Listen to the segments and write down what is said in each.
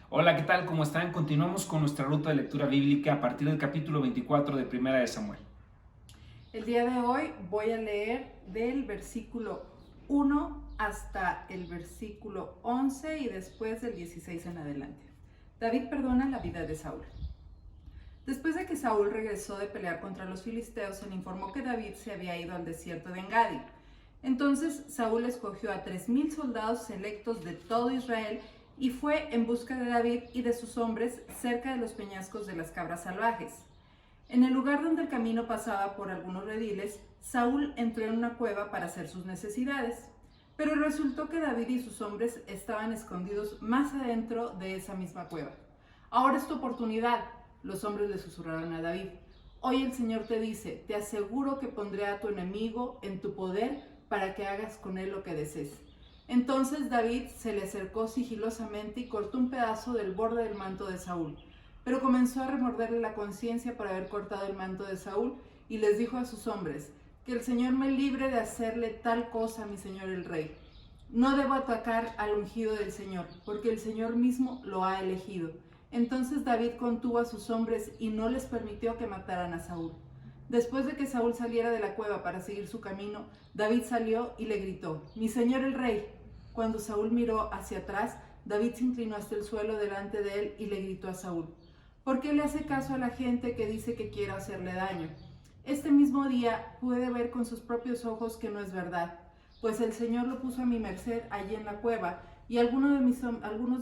Hola, ¿qué tal? ¿Cómo están? Continuamos con nuestra ruta de lectura bíblica a partir del capítulo 24 de Primera de Samuel. El día de hoy voy a leer del versículo 1 hasta el versículo 11 y después del 16 en adelante. David perdona la vida de Saúl. Después de que Saúl regresó de pelear contra los filisteos, se le informó que David se había ido al desierto de Engadi. Entonces Saúl escogió a 3000 soldados selectos de todo Israel y fue en busca de David y de sus hombres cerca de los peñascos de las cabras salvajes. En el lugar donde el camino pasaba por algunos rediles, Saúl entró en una cueva para hacer sus necesidades. Pero resultó que David y sus hombres estaban escondidos más adentro de esa misma cueva. Ahora es tu oportunidad, los hombres le susurraron a David. Hoy el Señor te dice, te aseguro que pondré a tu enemigo en tu poder para que hagas con él lo que desees. Entonces David se le acercó sigilosamente y cortó un pedazo del borde del manto de Saúl. Pero comenzó a remorderle la conciencia por haber cortado el manto de Saúl y les dijo a sus hombres, que el Señor me libre de hacerle tal cosa a mi señor el rey. No debo atacar al ungido del Señor, porque el Señor mismo lo ha elegido. Entonces David contuvo a sus hombres y no les permitió que mataran a Saúl. Después de que Saúl saliera de la cueva para seguir su camino, David salió y le gritó, mi señor el rey. Cuando Saúl miró hacia atrás, David se inclinó hasta el suelo delante de él y le gritó a Saúl, ¿por qué le hace caso a la gente que dice que quiere hacerle daño? Este mismo día pude ver con sus propios ojos que no es verdad, pues el Señor lo puso a mi merced allí en la cueva, y algunos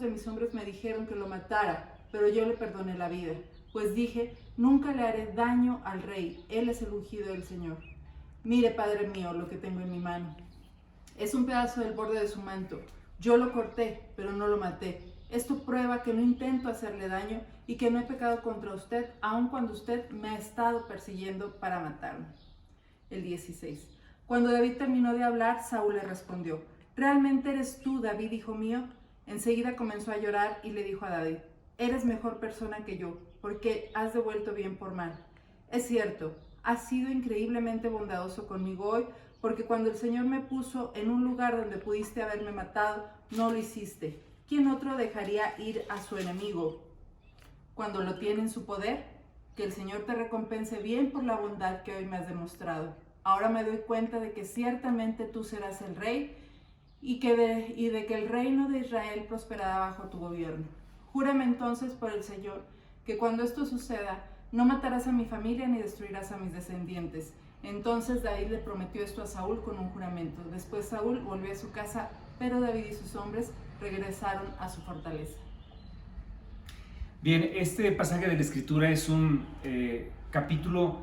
de mis hombres me dijeron que lo matara, pero yo le perdoné la vida, pues dije, nunca le haré daño al rey, él es el ungido del Señor. Mire, Padre mío, lo que tengo en mi mano. Es un pedazo del borde de su manto. Yo lo corté, pero no lo maté. Esto prueba que no intento hacerle daño y que no he pecado contra usted, aun cuando usted me ha estado persiguiendo para matarme. El 16. Cuando David terminó de hablar, Saúl le respondió, ¿realmente eres tú, David, hijo mío? Enseguida comenzó a llorar y le dijo a David, eres mejor persona que yo, porque has devuelto bien por mal. Es cierto, has sido increíblemente bondadoso conmigo hoy, porque cuando el Señor me puso en un lugar donde pudiste haberme matado, no lo hiciste. ¿Quién otro dejaría ir a su enemigo cuando lo tiene en su poder? Que el Señor te recompense bien por la bondad que hoy me has demostrado. Ahora me doy cuenta de que ciertamente tú serás el rey y de que el reino de Israel prosperará bajo tu gobierno. Júrame entonces por el Señor que cuando esto suceda, no matarás a mi familia ni destruirás a mis descendientes. Entonces David le prometió esto a Saúl con un juramento. Después Saúl volvió a su casa, pero David y sus hombres regresaron a su fortaleza. Bien, este pasaje de la Escritura es un capítulo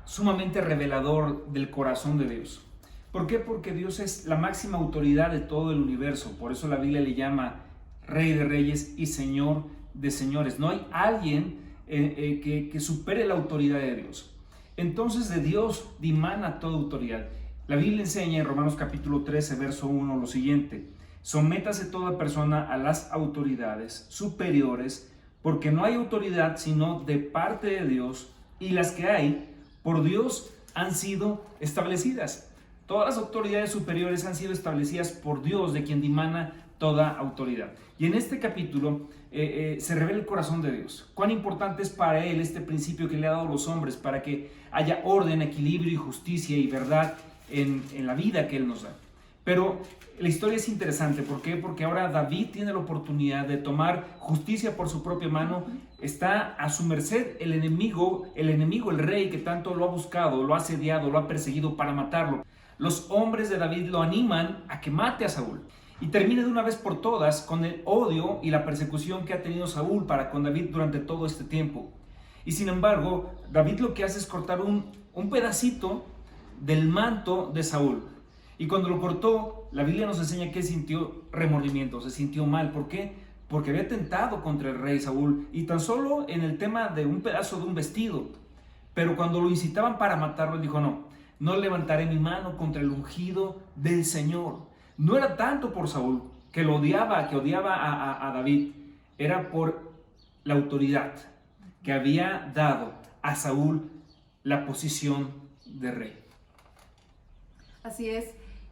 sumamente revelador del corazón de Dios. ¿Por qué? Porque Dios es la máxima autoridad de todo el universo. Por eso la Biblia le llama Rey de Reyes y Señor de Señores. No hay alguien que supere la autoridad de Dios. Entonces de Dios dimana toda autoridad. La Biblia enseña en Romanos capítulo 13, verso 1 lo siguiente: sométase toda persona a las autoridades superiores, porque no hay autoridad sino de parte de Dios, y las que hay por Dios han sido establecidas. Todas las autoridades superiores han sido establecidas por Dios, de quien dimana toda autoridad. Y en este capítulo se revela el corazón de Dios. Cuán importante es para Él este principio que le ha dado a los hombres para que haya orden, equilibrio y justicia y verdad en la vida que Él nos da. Pero la historia es interesante. ¿Por qué? Porque ahora David tiene la oportunidad de tomar justicia por su propia mano. Está a su merced el enemigo, el rey que tanto lo ha buscado, lo ha asediado, lo ha perseguido para matarlo. Los hombres de David lo animan a que mate a Saúl y termine de una vez por todas con el odio y la persecución que ha tenido Saúl para con David durante todo este tiempo. Y sin embargo, David lo que hace es cortar un pedacito del manto de Saúl. Y cuando lo cortó, la Biblia nos enseña que sintió remordimiento, se sintió mal. ¿Por qué? Porque había tentado contra el rey Saúl, y tan solo en el tema de un pedazo de un vestido. Pero cuando lo incitaban para matarlo, él dijo, no levantaré mi mano contra el ungido del Señor. No era tanto por Saúl, que odiaba a David, era por la autoridad que había dado a Saúl la posición de rey. Así es.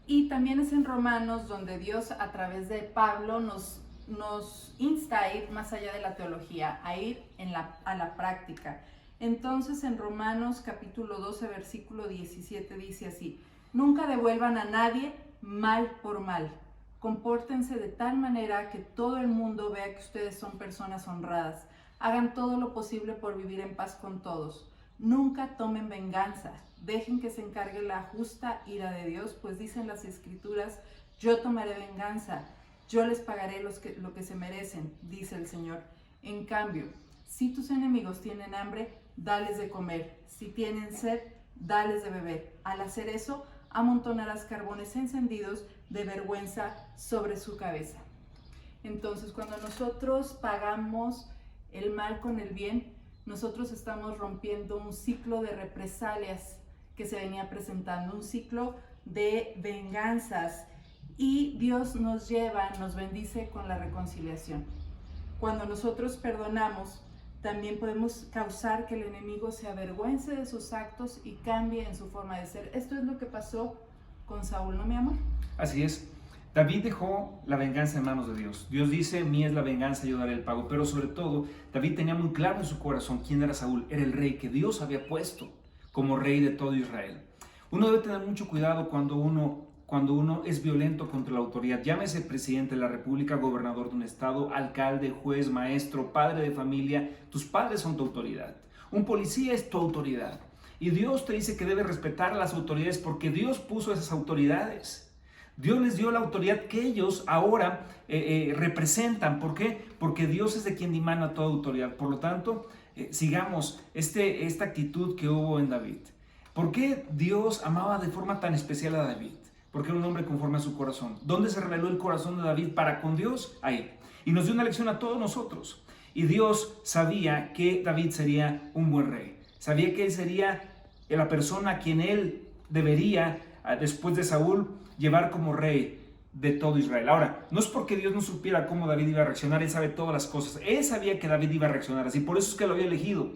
Y también es en Romanos donde Dios a través de Pablo nos nos insta a ir más allá de la teología, a ir a la práctica. Entonces en Romanos capítulo 12, versículo 17 dice así: nunca devuelvan a nadie mal por mal. Compórtense de tal manera que todo el mundo vea que ustedes son personas honradas. Hagan todo lo posible por vivir en paz con todos. Nunca tomen venganza. Dejen que se encargue la justa ira de Dios, pues dicen las Escrituras: yo tomaré venganza, yo les pagaré lo que se merecen, dice el Señor. En cambio, si tus enemigos tienen hambre, dales de comer. Si tienen sed, dales de beber. Al hacer eso, amontonarás carbones encendidos de vergüenza sobre su cabeza. Entonces, cuando nosotros pagamos el mal con el bien, nosotros estamos rompiendo un ciclo de represalias que se venía presentando, un ciclo de venganzas, y Dios nos bendice con la reconciliación. Cuando nosotros perdonamos, también podemos causar que el enemigo se avergüence de sus actos y cambie en su forma de ser. Esto es lo que pasó con Saúl, ¿no, mi amor? Así es. David dejó la venganza en manos de Dios. Dios dice: mía es la venganza, yo daré el pago. Pero sobre todo, David tenía muy claro en su corazón quién era Saúl. Era el rey que Dios había puesto como rey de todo Israel. Uno debe tener mucho cuidado cuando uno es violento contra la autoridad. Llámese presidente de la república, gobernador de un estado, alcalde, juez, maestro, padre de familia. Tus padres son tu autoridad. Un policía es tu autoridad. Y Dios te dice que debes respetar a las autoridades porque Dios puso esas autoridades. Dios les dio la autoridad que ellos ahora representan. ¿Por qué? Porque Dios es de quien dimana toda autoridad. Por lo tanto, sigamos esta actitud que hubo en David. ¿Por qué Dios amaba de forma tan especial a David? Porque era un hombre conforme a su corazón. ¿Dónde se reveló el corazón de David para con Dios? Ahí. Y nos dio una lección a todos nosotros. Y Dios sabía que David sería un buen rey. Sabía que él sería la persona a quien él debería, después de Saúl, llevar como rey de todo Israel. Ahora, no es porque Dios no supiera cómo David iba a reaccionar. Él sabe todas las cosas. Él sabía que David iba a reaccionar así. Por eso es que lo había elegido.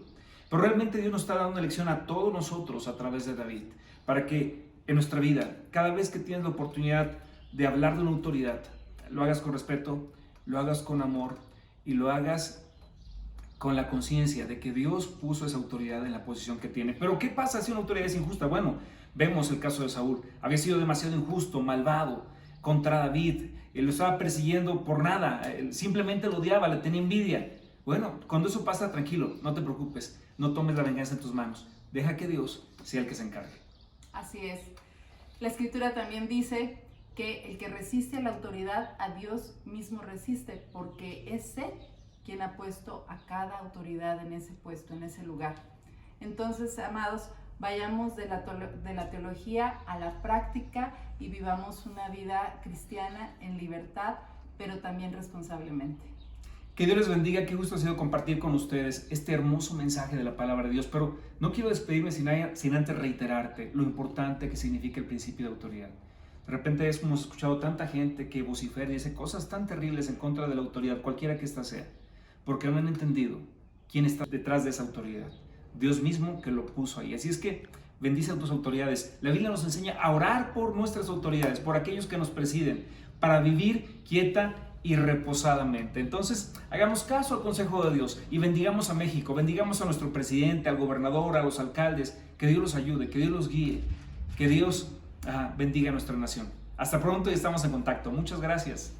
Pero realmente Dios nos está dando una lección a todos nosotros a través de David. Para que en nuestra vida, cada vez que tienes la oportunidad de hablar de una autoridad, lo hagas con respeto, lo hagas con amor y lo hagas con la conciencia de que Dios puso esa autoridad en la posición que tiene. Pero ¿qué pasa si una autoridad es injusta? Bueno, vemos el caso de Saúl. Había sido demasiado injusto, malvado contra David. Él lo estaba persiguiendo por nada. Él simplemente lo odiaba, le tenía envidia. Bueno, cuando eso pasa, tranquilo, no te preocupes. No tomes la venganza en tus manos. Deja que Dios sea el que se encargue. Así es. La Escritura también dice que el que resiste a la autoridad, a Dios mismo resiste, porque es Él quien ha puesto a cada autoridad en ese puesto, en ese lugar. Entonces, amados, vayamos de la teología a la práctica y vivamos una vida cristiana en libertad, pero también responsablemente. Que Dios les bendiga. Qué gusto ha sido compartir con ustedes este hermoso mensaje de la palabra de Dios, pero no quiero despedirme sin antes reiterarte lo importante que significa el principio de autoridad. De repente hemos escuchado tanta gente que vocifera y dice cosas tan terribles en contra de la autoridad, cualquiera que ésta sea, porque no han entendido quién está detrás de esa autoridad. Dios mismo que lo puso ahí. Así es que bendice a tus autoridades. La Biblia nos enseña a orar por nuestras autoridades, por aquellos que nos presiden, para vivir quieta y reposadamente. Entonces, hagamos caso al consejo de Dios y bendigamos a México, bendigamos a nuestro presidente, al gobernador, a los alcaldes. Que Dios los ayude, que Dios los guíe, que Dios bendiga a nuestra nación. Hasta pronto y estamos en contacto. Muchas gracias.